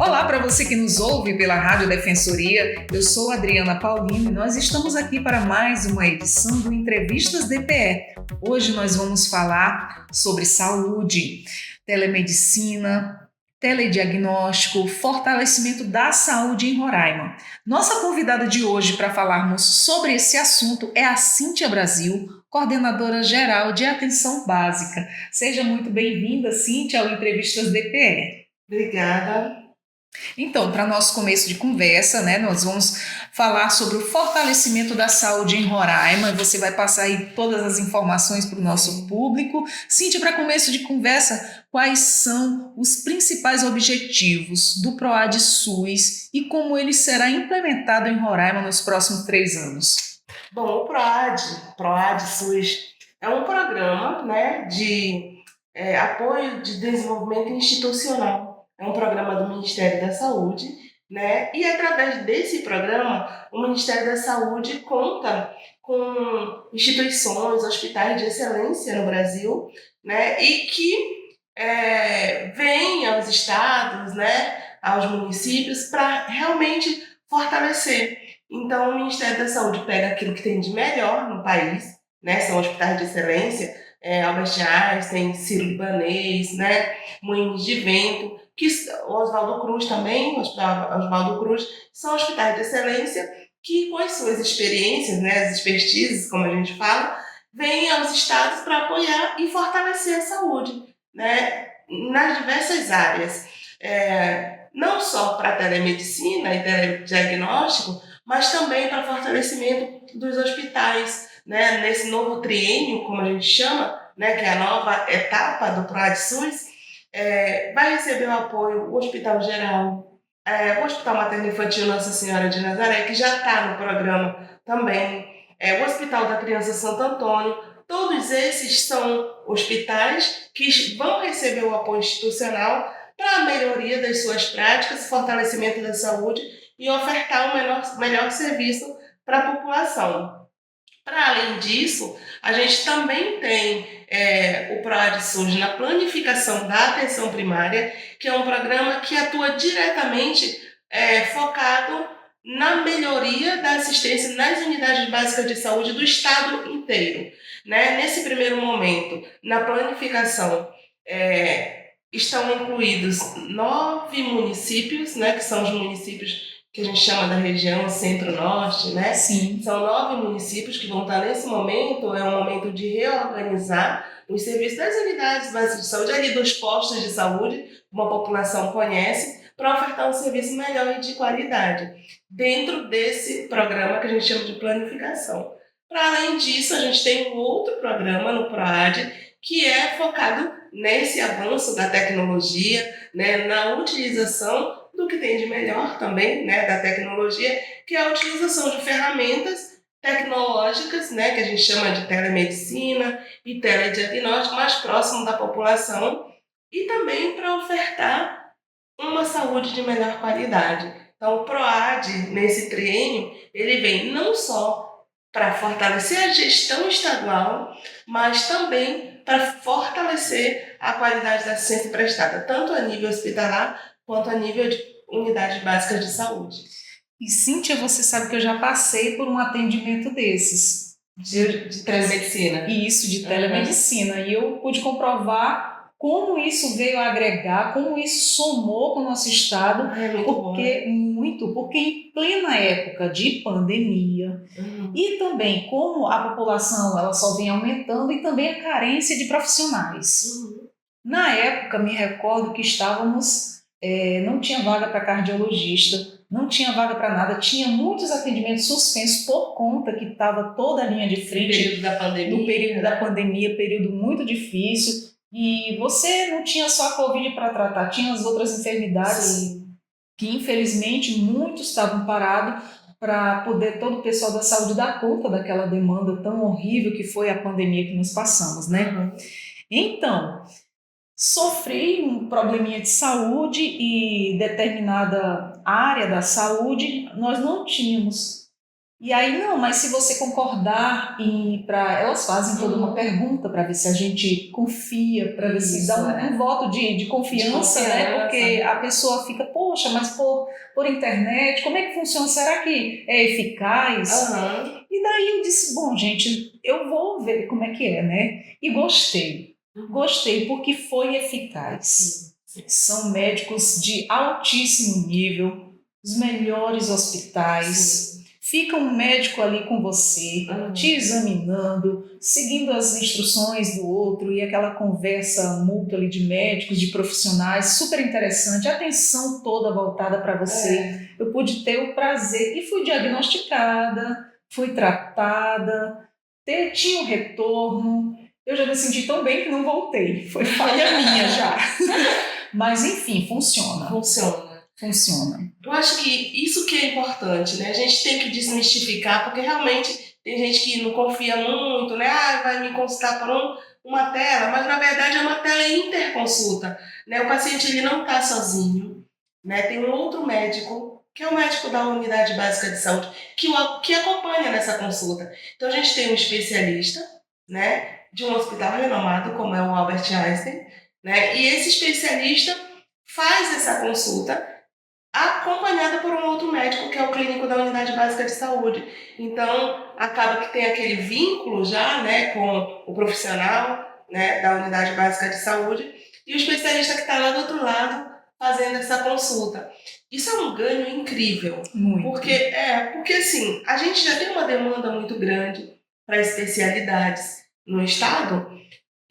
Olá para você que nos ouve pela Rádio Defensoria, eu sou Adriana Paulino e nós estamos aqui para mais uma edição do Entrevistas DPE. Hoje nós vamos falar sobre saúde, telemedicina, telediagnóstico, fortalecimento da saúde em Roraima. Nossa convidada de hoje para falarmos sobre esse assunto é a Cíntia Brasil, coordenadora geral de atenção básica. Seja muito bem-vinda, Cíntia, ao Entrevistas DPE. Obrigada. Então, para nosso começo de conversa, nós vamos falar sobre o fortalecimento da saúde em Roraima. Você vai passar aí todas as informações para o nosso público. Cíntia, para começo de conversa, quais são os principais objetivos do PROAD SUS e como ele será implementado em Roraima nos próximos 3 anos? Bom, o PROAD SUS é um programa, de apoio de desenvolvimento institucional. É um programa do Ministério da Saúde, e através desse programa, o Ministério da Saúde conta com instituições, hospitais de excelência no Brasil, e que vêm aos estados, aos municípios, para realmente fortalecer. Então, o Ministério da Saúde pega aquilo que tem de melhor no país, são hospitais de excelência, Albert Einstein, Sírio-Libanês, Moinhos de Vento, o Oswaldo Cruz também, o Hospital Oswaldo Cruz, são hospitais de excelência que, com as suas experiências, as expertises, como a gente fala, vêm aos estados para apoiar e fortalecer a saúde, nas diversas áreas. Não só para telemedicina e telediagnóstico, mas também para fortalecimento dos hospitais, nesse novo triênio, como a gente chama, que é a nova etapa do PROAD SUS. Vai receber o apoio o Hospital Geral, o Hospital Materno Infantil Nossa Senhora de Nazaré, que já está no programa também, o Hospital da Criança Santo Antônio. Todos esses são hospitais que vão receber o apoio institucional para a melhoria das suas práticas, fortalecimento da saúde e ofertar o melhor serviço para a população. Para além disso, a gente também tem o PROAD SUS na planificação da atenção primária, que é um programa que atua diretamente focado na melhoria da assistência nas unidades básicas de saúde do estado inteiro. Nesse primeiro momento, na planificação, estão incluídos 9 municípios, que são os municípios que a gente chama da região Centro-Norte, Sim. São 9 municípios que vão estar nesse momento, é um momento de reorganizar os serviços das unidades básicas de saúde, ali dos postos de saúde, como a população conhece, para ofertar um serviço melhor e de qualidade, dentro desse programa que a gente chama de planificação. Para além disso, a gente tem um outro programa no PROAD, que é focado nesse avanço da tecnologia, na utilização do que tem de melhor também, da tecnologia, que é a utilização de ferramentas tecnológicas, que a gente chama de telemedicina e telediagnóstico, mais próximo da população, e também para ofertar uma saúde de melhor qualidade. Então, o PROAD, nesse triênio, ele vem não só para fortalecer a gestão estadual, mas também para fortalecer a qualidade da assistência prestada, tanto a nível hospitalar quanto a nível de unidades básicas de saúde. E, Cíntia, você sabe que eu já passei por um atendimento desses. De telemedicina. Isso, de telemedicina. E eu pude comprovar como isso veio agregar, como isso somou com o nosso estado, porque em plena época de pandemia, e também como a população ela só vem aumentando e também a carência de profissionais. Na época, me recordo que estávamos, não tinha vaga para cardiologista, não tinha vaga para nada, tinha muitos atendimentos suspensos por conta que estava toda a linha de frente no período da pandemia, período muito difícil, e você não tinha só a Covid para tratar, tinha as outras enfermidades. Sim. Que infelizmente muitos estavam parados para poder todo o pessoal da saúde dar conta daquela demanda tão horrível que foi a pandemia que nós passamos, Então, sofri um probleminha de saúde e determinada área da saúde nós não tínhamos E aí, não, mas se você concordar elas fazem toda uma pergunta para ver se a gente confia, para ver se dá um voto de confiança, né? Porque a pessoa fica, poxa, mas por internet, como é que funciona? Será que é eficaz? E daí eu disse, bom, gente, eu vou ver como é que é, né? E gostei. Gostei porque foi eficaz. São médicos de altíssimo nível, os melhores hospitais. Sim. Fica um médico ali com você, te examinando, seguindo as instruções do outro e aquela conversa mútua ali de médicos, de profissionais, super interessante, a atenção toda voltada para você. Eu pude ter o prazer e fui diagnosticada, fui tratada, tinha um retorno. Eu já me senti tão bem que não voltei. Foi falha minha já. Mas, enfim, funciona. Funciona. Eu acho que isso que é importante, né? A gente tem que desmistificar, porque realmente tem gente que não confia muito, né? Vai me consultar por uma tela, mas na verdade é uma tela interconsulta, né? O paciente ele não está sozinho, né? Tem um outro médico, que é o médico da unidade básica de saúde, que acompanha nessa consulta. Então a gente tem um especialista, né? De um hospital renomado, como é o Albert Einstein, né? E esse especialista faz essa consulta acompanhada por um outro médico, que é o clínico da unidade básica de saúde. Então, acaba que tem aquele vínculo já, né, com o profissional, né, da unidade básica de saúde e o especialista que está lá do outro lado fazendo essa consulta. Isso é um ganho incrível. Muito. Porque assim, a gente já tem uma demanda muito grande para especialidades no estado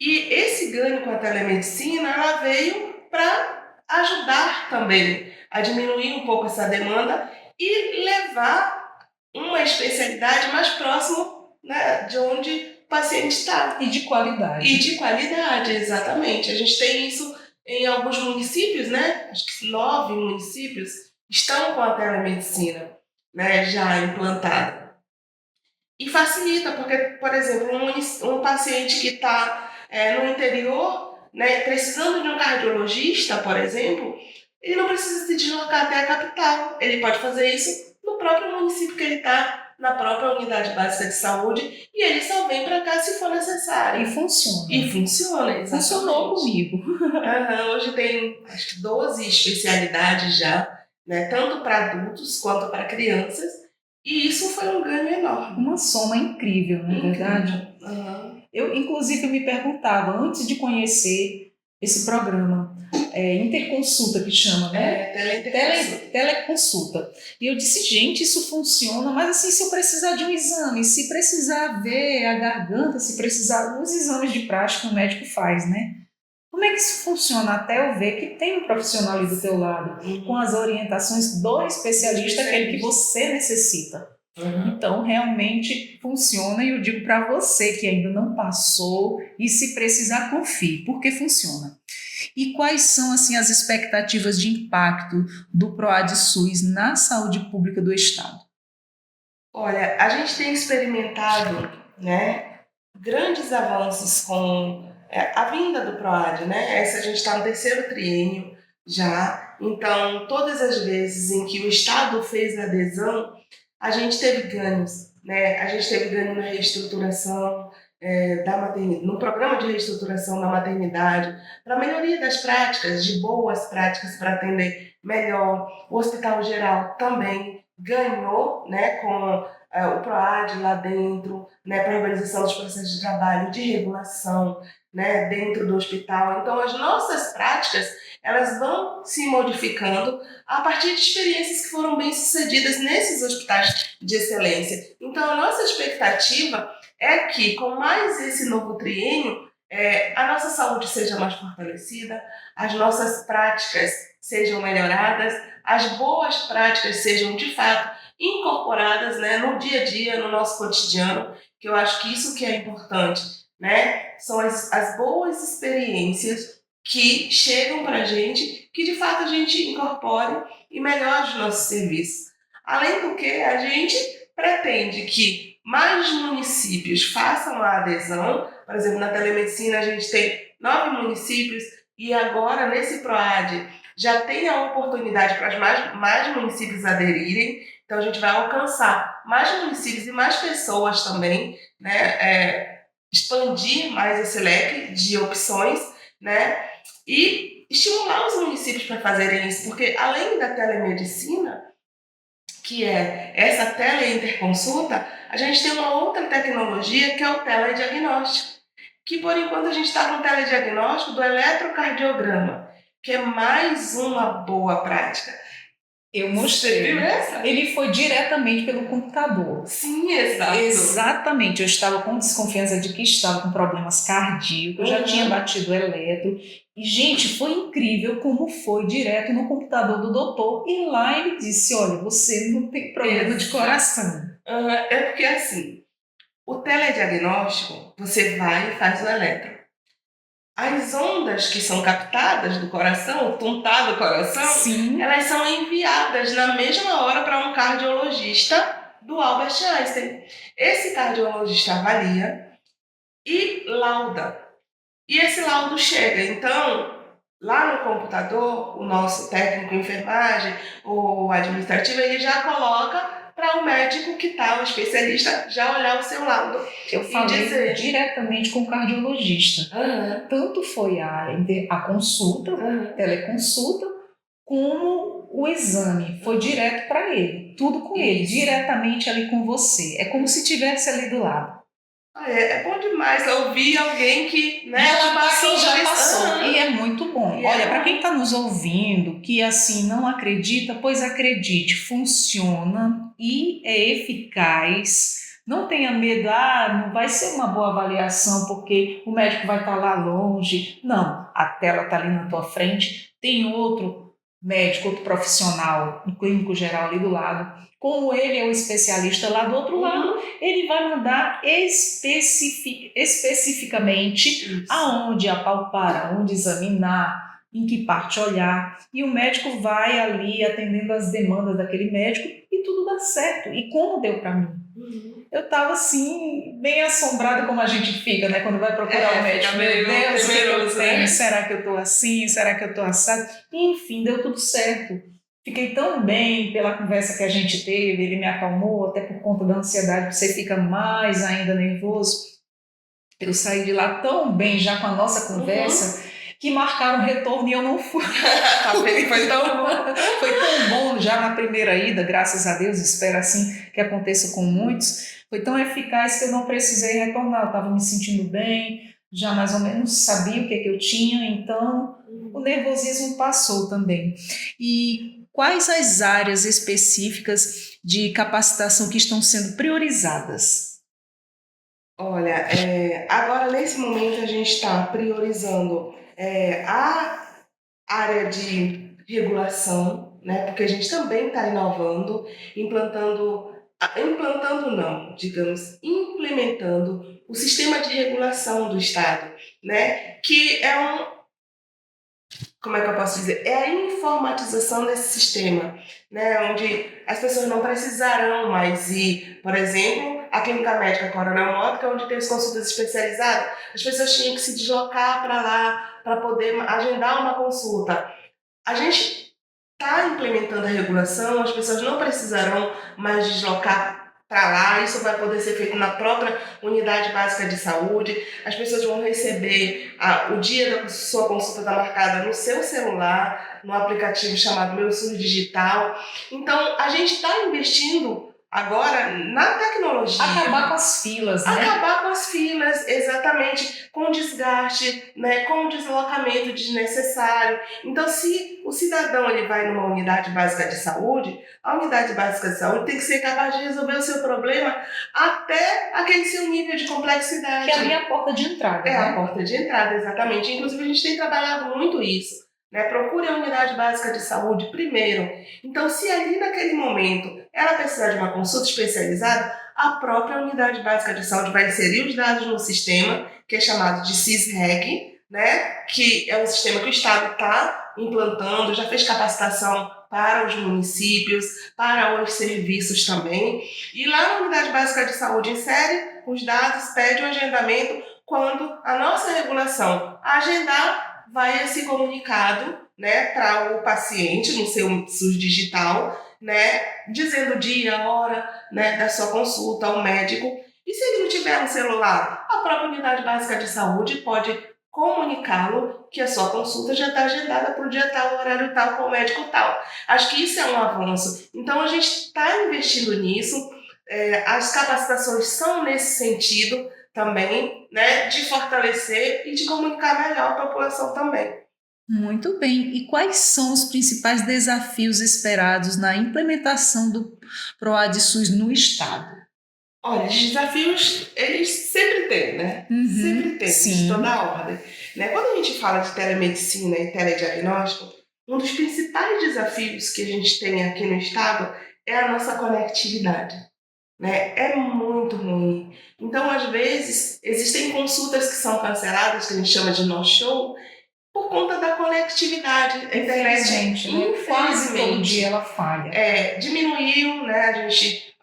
e esse ganho com a telemedicina, ela veio para ajudar também a diminuir um pouco essa demanda e levar uma especialidade mais próximo, né, de onde o paciente está. E de qualidade. E de qualidade, exatamente. A gente tem isso em alguns municípios, né? Acho que 9 municípios estão com a telemedicina, né, já implantada. E facilita, porque, por exemplo, um paciente que está no interior, né, precisando de um cardiologista, por exemplo, ele não precisa se deslocar até a capital. Ele pode fazer isso no próprio município que ele está, na própria unidade básica de saúde, e ele só vem para cá se for necessário. E funciona. Exatamente. Funcionou comigo. Hoje tem, acho que 12 especialidades já, né, tanto para adultos quanto para crianças, e isso foi um ganho enorme. Uma soma incrível, não é verdade? Eu, inclusive, me perguntava, antes de conhecer esse programa, interconsulta que chama, né? Teleconsulta. E eu disse, gente, isso funciona, mas assim, se eu precisar de um exame, se precisar ver a garganta, se precisar, os exames de prática o médico faz, né? Como é que isso funciona até eu ver que tem um profissional ali do teu lado, com as orientações do especialista, aquele que você necessita. Então, realmente funciona e eu digo para você que ainda não passou e se precisar, confie, porque funciona. E quais são assim as expectativas de impacto do PROAD SUS na saúde pública do Estado? Olha, a gente tem experimentado, né, grandes avanços com a vinda do PROAD, né? A gente está no 3º triênio já, então todas as vezes em que o Estado fez a adesão, a gente teve ganhos, né? A gente teve ganho na reestruturação da maternidade, no programa de reestruturação da maternidade, para melhoria das práticas, de boas práticas para atender melhor. O Hospital Geral também ganhou, né, com o PROAD lá dentro, né, para a organização dos processos de trabalho, de regulação, né, dentro do hospital. Então, as nossas práticas, elas vão se modificando a partir de experiências que foram bem sucedidas nesses hospitais de excelência. Então, a nossa expectativa é que, com mais esse novo triênio, a nossa saúde seja mais fortalecida, as nossas práticas sejam melhoradas, as boas práticas sejam, de fato, incorporadas, né, no dia a dia, no nosso cotidiano, que eu acho que isso que é importante, né? São as boas experiências que chegam para a gente, que de fato a gente incorpore e melhore os nossos serviços. Além do que, a gente pretende que mais municípios façam a adesão. Por exemplo, na telemedicina a gente tem 9 municípios e agora nesse PROAD já tem a oportunidade para mais municípios aderirem, então a gente vai alcançar mais municípios e mais pessoas também, né? Expandir mais esse leque de opções, né? E estimular os municípios para fazerem isso, porque além da telemedicina, que é essa teleinterconsulta, a gente tem uma outra tecnologia que é o telediagnóstico, que por enquanto a gente está com o telediagnóstico do eletrocardiograma, que é mais uma boa prática. Eu Você mostrei. viu essa? Ele foi diretamente pelo computador. Sim, exato. Exatamente. Eu estava com desconfiança de que estava com problemas cardíacos, já tinha batido o eletro. E, gente, foi incrível como foi direto no computador do doutor. E lá ele disse, olha, você não tem problema de coração. É porque, assim, o telediagnóstico, você vai e faz o eletro. As ondas que são captadas do coração, o tontar do coração, Sim. Elas são enviadas na mesma hora para um cardiologista do Albert Einstein. Esse cardiologista avalia e lauda. E esse laudo chega. Então, lá no computador, o nosso técnico de enfermagem, o administrativo, ele já coloca para o médico que está, o especialista, já olhar o seu laudo. Eu falei diretamente com o cardiologista. Tanto foi a consulta, teleconsulta, como o exame. Foi direto para ele. Tudo com ele, diretamente ali com você. É como se estivesse ali do lado. É bom demais ouvir alguém que já passou. E é muito bom. Olha, para quem está nos ouvindo, que assim não acredita, pois acredite, funciona e é eficaz. Não tenha medo, não vai ser uma boa avaliação porque o médico vai estar lá longe. Não, a tela está ali na tua frente, tem outro médico, outro profissional, um clínico geral ali do lado. Como ele é o especialista lá do outro lado, ele vai mandar especificamente aonde apalpar, aonde examinar, em que parte olhar. E o médico vai ali atendendo as demandas daquele médico e tudo dá certo. E como deu para mim? Eu estava assim, bem assombrada como a gente fica, né? Quando vai procurar o médico. Meu Deus, o que eu tenho? Será que eu estou assim? Será que eu estou assado? E, enfim, deu tudo certo. Fiquei tão bem pela conversa que a gente teve, ele me acalmou, até por conta da ansiedade, você fica mais ainda nervoso. Eu saí de lá tão bem já com a nossa conversa, que marcaram o retorno e eu não fui. Foi tão bom. Foi tão bom já na primeira ida, graças a Deus, espero assim que aconteça com muitos. Foi tão eficaz que eu não precisei retornar, eu estava me sentindo bem, já mais ou menos sabia o que eu tinha, então o nervosismo passou também. E quais as áreas específicas de capacitação que estão sendo priorizadas? Olha, agora nesse momento a gente está priorizando a área de regulação, né? Porque a gente também está inovando, implementando o sistema de regulação do Estado, né? Que é como é que eu posso dizer? É a informatização desse sistema, né? Onde as pessoas não precisarão mais ir, por exemplo, a clínica médica Coronel Módica, onde tem as consultas especializadas, as pessoas tinham que se deslocar para lá para poder agendar uma consulta. A gente está implementando a regulação, as pessoas não precisarão mais deslocar para lá, isso vai poder ser feito na própria unidade básica de saúde, as pessoas vão receber o dia da sua consulta está marcada no seu celular, no aplicativo chamado Meu SUS Digital. Então, a gente está investindo agora na tecnologia. Acabar com as filas, né? Acabar com as filas, exatamente, com o desgaste, né, com o deslocamento desnecessário. Então, se o cidadão ele vai numa unidade básica de saúde, a unidade básica de saúde tem que ser capaz de resolver o seu problema até aquele seu nível de complexidade. Que é ali a porta de entrada. É a porta de entrada, exatamente. Inclusive, a gente tem trabalhado muito isso. Né? Procure a unidade básica de saúde primeiro. Então, se ali naquele momento ela precisar de uma consulta especializada, a própria unidade básica de saúde vai inserir os dados no sistema, que é chamado de SISREG, né? Que é um sistema que o Estado está implantando, já fez capacitação para os municípios, para os serviços também. E lá na unidade básica de saúde insere os dados, pede o agendamento, quando a nossa regulação agendar, vai esse comunicado, né, para o paciente no seu SUS digital, né, dizendo o dia, a hora, né, da sua consulta ao médico. E se ele não tiver um celular, a própria unidade básica de saúde pode comunicá-lo que a sua consulta já está agendada para o dia tal, horário tal, com o médico tal. Acho que isso é um avanço. Então, a gente está investindo nisso. As capacitações são nesse sentido também, né, de fortalecer e de comunicar melhor a população também. Muito bem. E quais são os principais desafios esperados na implementação do PROAD SUS no Estado? Olha, os desafios, eles sempre têm, né? Sempre tem, de toda a ordem. Né? Quando a gente fala de telemedicina e telediagnóstico, um dos principais desafios que a gente tem aqui no Estado é a nossa conectividade. Né? É muito ruim. Então, às vezes, existem consultas que são canceladas, que a gente chama de no-show, por conta da conectividade. A internet, Infelizmente, quase todo dia ela falha. Diminuiu, né? A gente,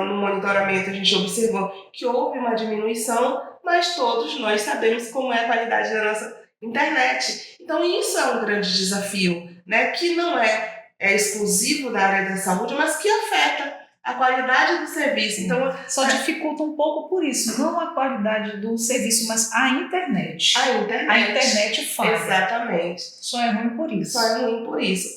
no monitoramento, a gente observou que houve uma diminuição, mas todos nós sabemos como é a qualidade da nossa internet. Então, isso é um grande desafio, né? Que não é exclusivo da área da saúde, mas que afeta a qualidade do serviço. Então, só dificulta um pouco por isso, não a qualidade do serviço, mas a internet. A internet falha. Exatamente. Só é ruim por isso. Só é ruim por isso.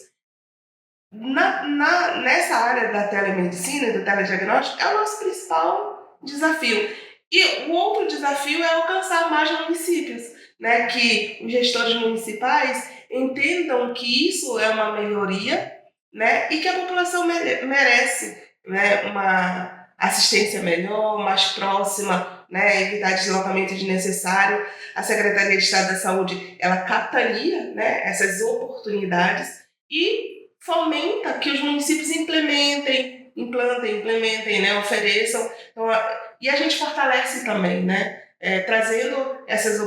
Nessa área da telemedicina e do telediagnóstico, é o nosso principal desafio. E o outro desafio é alcançar mais municípios, né? Que os gestores municipais entendam que isso é uma melhoria, né? E que a população merece, né, uma assistência melhor, mais próxima, né, evitar deslocamento desnecessário. A Secretaria de Estado da Saúde, ela capitaneia, né, essas oportunidades e fomenta que os municípios implementem, né, ofereçam. Então, e a gente fortalece também, né, trazendo essas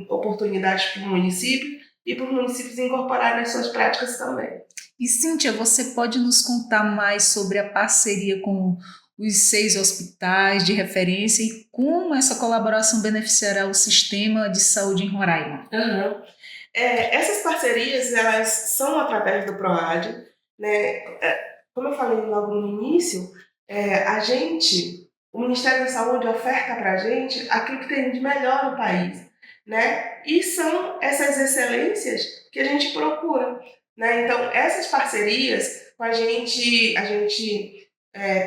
oportunidades para o município e para os municípios incorporarem as suas práticas também. E Cíntia, você pode nos contar mais sobre a parceria com os 6 hospitais de referência e como essa colaboração beneficiará o sistema de saúde em Roraima? Uhum. Essas parcerias, elas são através do PROAD, né? Como eu falei logo no início, o Ministério da Saúde oferta para a gente aquilo que tem de melhor no país, né? E são essas excelências que a gente procura, né? Então, essas parcerias com a gente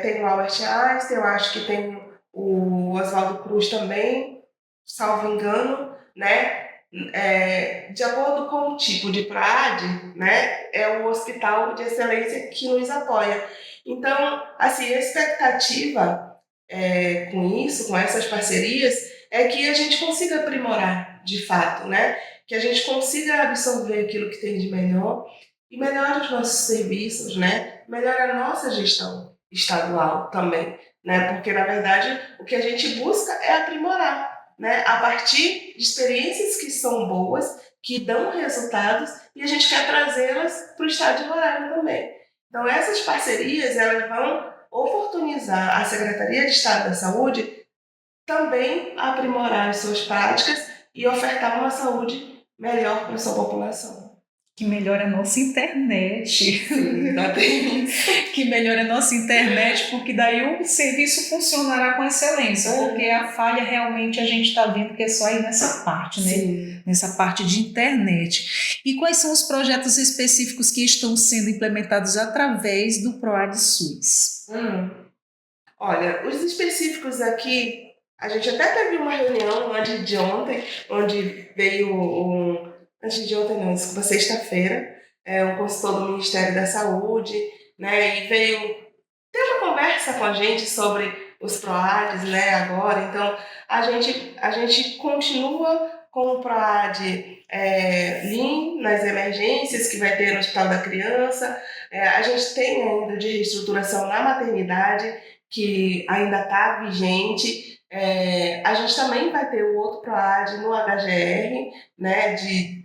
tem o Albert Einstein, eu acho que tem o Oswaldo Cruz também, salvo engano, né? De acordo com o tipo de PROAD, né, é o hospital de excelência que nos apoia. Então, assim, a expectativa com essas parcerias, é que a gente consiga aprimorar, de fato, né? Que a gente consiga absorver aquilo que tem de melhor e melhore os nossos serviços, né? Melhore a nossa gestão estadual também, né? Porque, na verdade, o que a gente busca é aprimorar, né? A partir de experiências que são boas, que dão resultados, e a gente quer trazê-las para o estado de Roraima também. Então, essas parcerias, elas vão oportunizar a Secretaria de Estado da Saúde também a aprimorar as suas práticas e ofertar uma saúde melhor para a sua população. Que melhore a nossa internet. Sim, que melhore a nossa internet, porque daí o serviço funcionará com excelência, porque a falha realmente a gente está vendo que é só aí nessa parte, né? Sim. Nessa parte de internet. E quais são os projetos específicos que estão sendo implementados através do PROAD SUS? Olha, os específicos aqui, a gente até teve uma reunião antes de ontem, onde veio antes de ontem não, desculpa, sexta-feira, um consultor do Ministério da Saúde, né, e veio ter uma conversa com a gente sobre os PROADs, né, agora. Então, a gente continua com o PROAD Lean nas emergências, que vai ter no Hospital da Criança. A gente tem ainda de reestruturação na maternidade, que ainda está vigente. A gente também vai ter o outro PROAD no HGR, né, de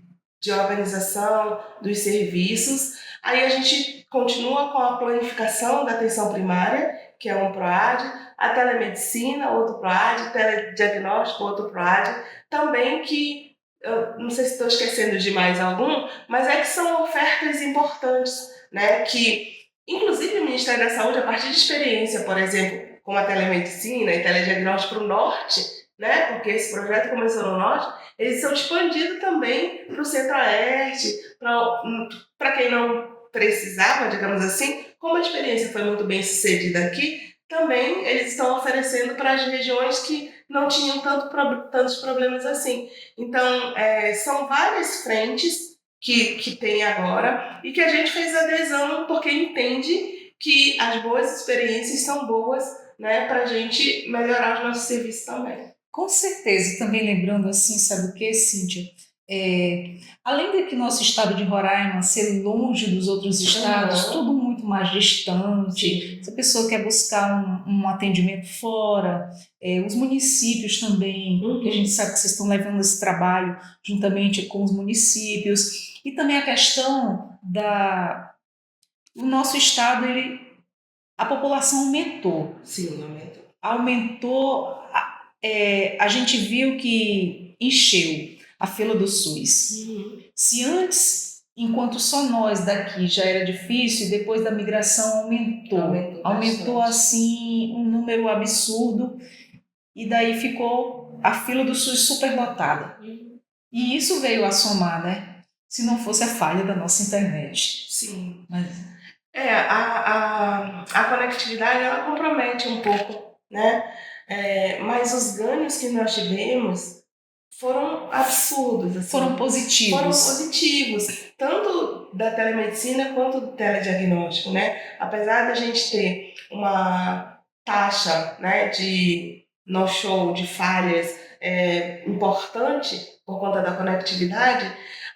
organização dos serviços. Aí a gente continua com a planificação da atenção primária, que é um PROAD, a telemedicina, outro PROAD, telediagnóstico, outro PROAD, também que eu não sei se estou esquecendo de mais algum, mas é que são ofertas importantes, né? Que, inclusive, o Ministério da Saúde, a partir de experiência, por exemplo, como a telemedicina e telediagnóstico para o norte, né? Porque esse projeto começou no norte, eles são expandidos também para o centro-oeste, para quem não precisava, digamos assim, como a experiência foi muito bem sucedida aqui, também eles estão oferecendo para as regiões que não tinham tantos problemas assim. Então, são várias frentes que tem agora e que a gente fez adesão porque entende que as boas experiências são boas, né, para a gente melhorar os nossos serviços também. Com certeza, e também lembrando assim, sabe o que, Cíntia? Além de que nosso estado de Roraima ser longe dos outros estados, tudo muito mais distante, Sim. se a pessoa quer buscar um atendimento fora, os municípios também, porque a gente sabe que vocês estão levando esse trabalho juntamente com os municípios, e também a questão o nosso estado, a população aumentou. Sim, aumentou. Aumentou, a gente viu que encheu a fila do SUS. Se antes, enquanto só nós daqui já era difícil, depois da migração aumentou assim um número absurdo, e daí ficou a fila do SUS superlotada. E isso veio a somar, né? Se não fosse a falha da nossa internet. Sim. Mas a conectividade, ela compromete um pouco, né? Mas os ganhos que nós tivemos foram absurdos. Assim. Foram positivos. Foram positivos, tanto da telemedicina quanto do telediagnóstico, né? Apesar da gente ter uma taxa, né, de no-show, de falhas importante por conta da conectividade,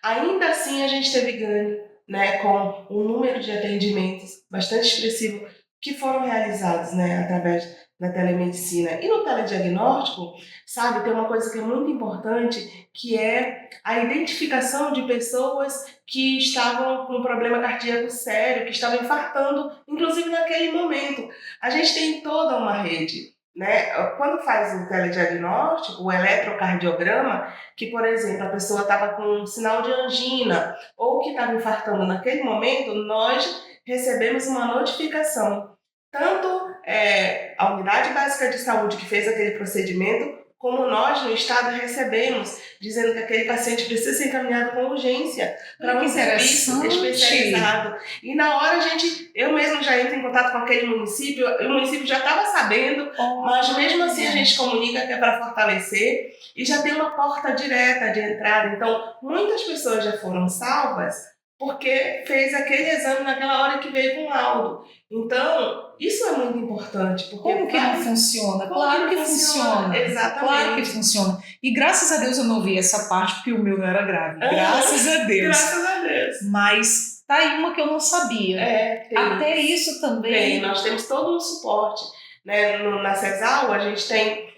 ainda assim a gente teve ganho, né, com um número de atendimentos bastante expressivo que foram realizados, né, através da telemedicina. E no telediagnóstico, sabe, tem uma coisa que é muito importante, que é a identificação de pessoas que estavam com um problema cardíaco sério, que estavam infartando, inclusive naquele momento. A gente tem toda uma rede, né? Quando faz o telediagnóstico, o eletrocardiograma, que, por exemplo, a pessoa estava com um sinal de angina ou que estava infartando naquele momento, nós recebemos uma notificação. Tanto a unidade básica de saúde que fez aquele procedimento, como nós no estado recebemos, dizendo que aquele paciente precisa ser encaminhado com urgência para um serviço especializado. E na hora eu mesmo já entro em contato com aquele município, o município já estava sabendo, mas mesmo assim a gente comunica que é para fortalecer e já tem uma porta direta de entrada. Então, muitas pessoas já foram salvas porque fez aquele exame naquela hora que veio com laudo. Então, isso é muito importante. Porque como que não funciona? Claro que funciona. Exatamente. Claro que funciona. E graças a Deus eu não vi essa parte, porque o meu não era grave. Graças a Deus. Graças a Deus. Mas tá aí uma que eu não sabia. Até isso também. Nós temos todo um suporte. Né? Na CESAL, a gente tem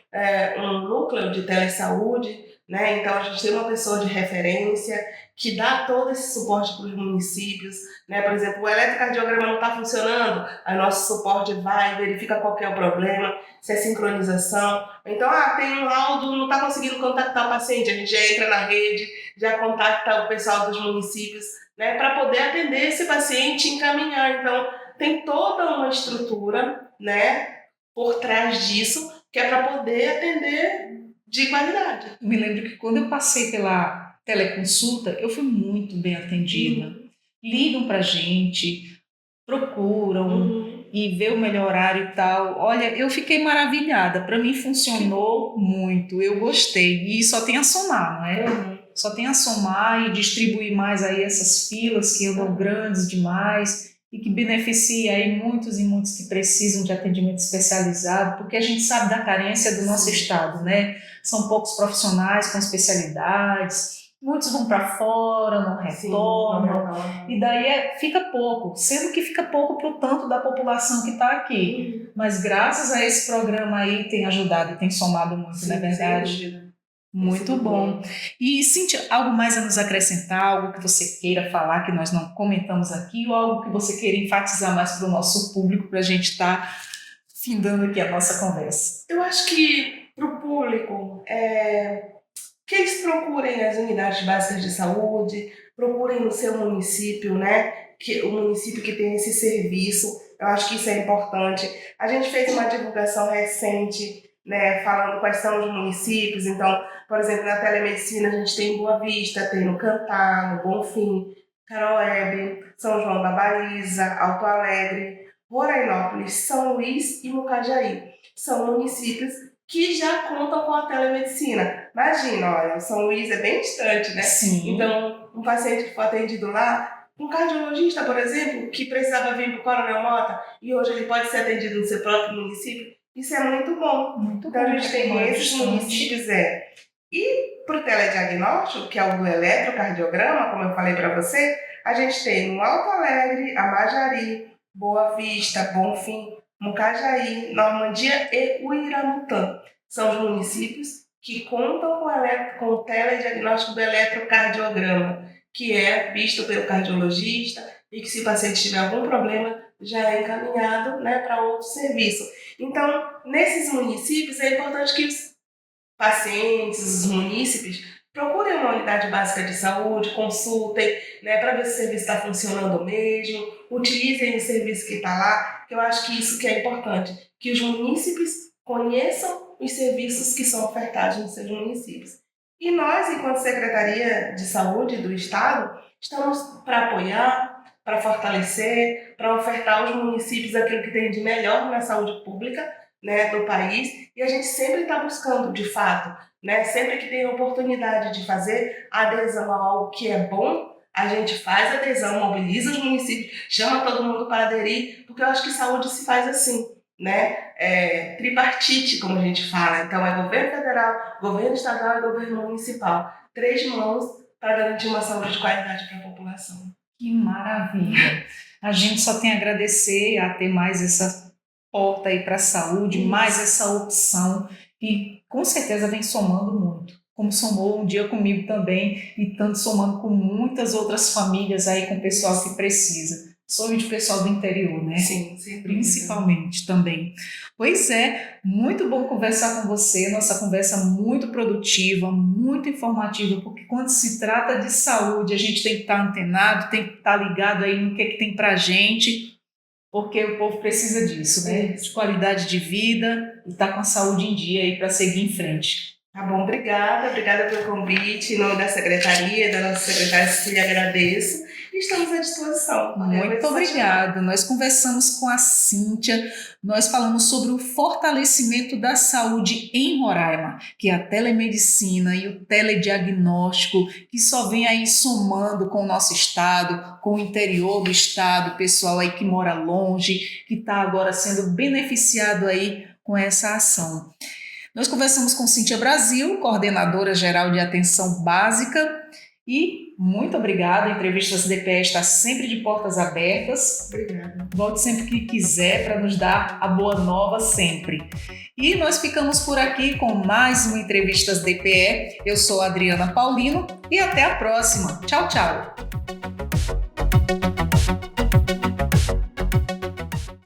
um núcleo de telesaúde, né? Então a gente tem uma pessoa de referência que dá todo esse suporte para os municípios, né? Por exemplo, o eletrocardiograma não está funcionando, aí nosso suporte vai, verifica qual que é o problema, se é sincronização. Então, tem um laudo, não está conseguindo contactar o paciente, a gente já entra na rede, já contacta o pessoal dos municípios, né? Para poder atender esse paciente e encaminhar. Então, tem toda uma estrutura, né, por trás disso, que é para poder atender de qualidade. Eu me lembro que quando eu passei pela teleconsulta, eu fui muito bem atendida. Ligam pra gente, procuram e vê o melhor horário e tal. Olha, eu fiquei maravilhada. Para mim funcionou muito. Eu gostei. E só tem a somar, não é? Só tem a somar e distribuir mais aí essas filas que andam grandes demais e que beneficia aí muitos e muitos que precisam de atendimento especializado, porque a gente sabe da carência do nosso estado, né? São poucos profissionais com especialidades, muitos vão para fora, não retornam, e daí fica pouco, sendo que fica pouco para o tanto da população que está aqui. Mas graças a esse programa aí tem ajudado e tem somado muito, não é verdade? Muito bom. E, Cíntia, algo mais a nos acrescentar, algo que você queira falar que nós não comentamos aqui, ou algo que você queira enfatizar mais para o nosso público, para a gente estar findando aqui a nossa conversa? Eu acho que para o público, que eles procurem as unidades básicas de saúde, procurem no seu município, né? Que o município que tem esse serviço, eu acho que isso é importante. A gente fez uma divulgação recente, né, falando quais são os municípios. Então, por exemplo, na telemedicina a gente tem em Boa Vista, tem no Cantá, no Bonfim, Caroebe, São João da Baliza, Alto Alegre, Rorainópolis, São Luís e Mucajaí. São municípios que já contam com a telemedicina. Imagina, olha, São Luís é bem distante, né? Sim. Então, um paciente que for atendido lá, um cardiologista, por exemplo, que precisava vir para o Coronel Mota e hoje ele pode ser atendido no seu próprio município, isso é muito bom. Muito então, bom, a gente tem esses municípios, E para o telediagnóstico, que é o do eletrocardiograma, como eu falei para você, a gente tem no Alto Alegre, Amajari, Boa Vista, Bonfim, Mucajaí, Normandia e Uiramutã. São os municípios que contam com o telediagnóstico do eletrocardiograma, que é visto pelo cardiologista e que, se o paciente tiver algum problema, já é encaminhado, né, para outro serviço. Então, nesses municípios, é importante que os pacientes, os munícipes, procurem uma unidade básica de saúde, consultem, né, para ver se o serviço está funcionando mesmo, utilizem o serviço que está lá, que eu acho que isso que é importante, que os munícipes conheçam os serviços que são ofertados nos seus municípios. E nós, enquanto Secretaria de Saúde do Estado, estamos para apoiar, para fortalecer, para ofertar aos municípios aquilo que tem de melhor na saúde pública, né, do país, e a gente sempre está buscando, de fato, né, sempre que tem oportunidade de fazer adesão a algo que é bom, a gente faz adesão, mobiliza os municípios, chama todo mundo para aderir, porque eu acho que saúde se faz assim, né? Tripartite, como a gente fala. Então, é governo federal, governo estadual e governo municipal. 3 mãos para garantir uma saúde de qualidade para a população. Que maravilha! A gente só tem a agradecer a ter mais essa porta aí para a saúde, mais essa opção, e com certeza vem somando muito, como somou um dia comigo também, e tanto somando com muitas outras famílias aí, com o pessoal que precisa, somente o pessoal do interior, né? Sim, principalmente também. Pois é, muito bom conversar com você, nossa conversa muito produtiva, muito informativa, porque quando se trata de saúde, a gente tem que estar antenado, tem que estar ligado aí no que tem pra gente, porque o povo precisa disso, né? De qualidade de vida e estar com a saúde em dia aí para seguir em frente. Tá bom, obrigada pelo convite. Em nome da secretaria, da nossa secretária Cecília, agradeço e estamos à disposição. Muito obrigada. Nós conversamos com a Cíntia, nós falamos sobre o fortalecimento da saúde em Roraima, que é a telemedicina e o telediagnóstico, que só vem aí somando com o nosso estado, com o interior do estado, o pessoal aí que mora longe, que está agora sendo beneficiado aí com essa ação. Nós conversamos com Cíntia Brasil, coordenadora geral de atenção básica, e muito obrigada. A Entrevistas DPE está sempre de portas abertas. Obrigada. Volte sempre que quiser para nos dar a boa nova sempre. E nós ficamos por aqui com mais uma Entrevistas DPE. Eu sou a Adriana Paulino e até a próxima. Tchau, tchau.